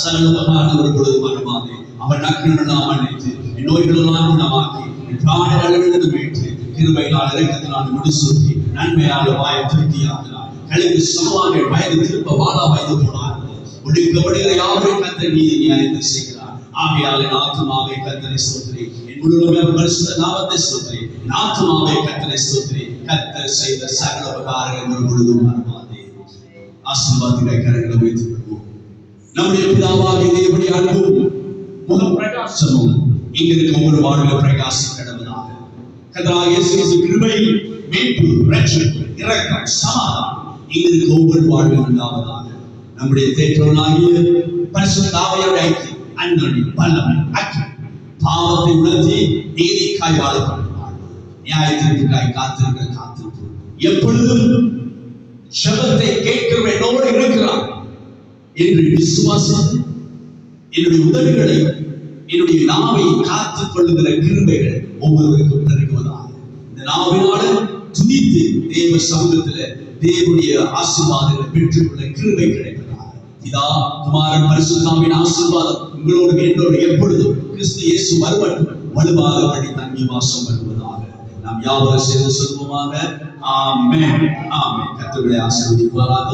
சகலமான ஒரு பொழுது மனமாதே அவன் நற்கிரமெல்லாம் மன்னித்து என் நோய்களெல்லாம் குணமாக்கி என் பிராணங்களிலிருந்து மீட்டு கிருபையினால் இரக்கத்தினால் முடிசூட்டி நன்மையால் வாயை திருப்தியாக்கினார். கழிவு சமமாக வயது திருப்ப வாழா வயது போனார்கள். ஒடுக்கப்படுகிற யாவரையும் கர்த்தர் நீதி நியாயத்தை செய்கிறார். ஆகையால் என் ஆத்துமாவே கர்த்தரை ஸ்தோத்திரி, என் முழுமே பரிசுத்த நாமத்தை ஸ்தோத்திரி. என் ஆத்துமாவே கர்த்தரை ஸ்தோத்திரி. கர்த்தர் செய்த சகல உபகாரங்கள் ஒரு பொழுதும் மறவாதே. ஆசீர்வாதங்களை கரங்களை வைத்துக் கொள்வோம். நம்முடைய பிதாவாகிய தேவனுடைய அன்பும் முக பிரகாசமும் இங்கிருக்க ஒவ்வொரு வாழ்வில் பிரகாசம் கடவுளாக கர்த்தராகிய இயேசு கிறிஸ்துவின் கிருபை, மீட்பு, இரட்சிப்பு, இரக்கம், சமாதானம் இங்கிருக்க ஒவ்வொரு வாழ்வில் உண்டாவதாக. நம்முடைய தேற்றவனாகிய பரிசுத்த ஆவியானவருடைய ஐக்கியம், அன்பு, வல்லமை, அக்கினி பாவத்தை உணர்த்தி நீதிக்காய் வாழப்படுவார். நியாயத்திற்காய் காத்திருக்கிற காத்திருப்பு எப்பொழுதும் ஜெபத்தை கேட்கிற என்னோடு இருக்கிறார் என்று விசுவாசித்து என்னுடைய உதவிகளை என்னுடைய நாவை காத்துக் கொள்ளுகிற கிருபைகள் ஒவ்வொருவருக்கும் பெருகுவதாக. இந்த நாவினால துதித்து தேவ சமூகத்தில் தேவனுடைய ஆசீர்வாதங்களை பெற்றுக்கொள்ள கிருபை கிடைப்பதாக. பிதா குமாரன் பரிசுத்தாவின் ஆசீர்வாதம் உங்களோடு என்னோடு எப்பொழுதும் கிறிஸ்து இயேசு வருவன் வலுவாகபடி தங்கி வாசம் வருவதாக நாம் யாவரும் சேர்ந்து சொல்வோமாக. ஆமென். ஆமென். கர்த்தருடைய ஆசீர்வதிப்பாராக.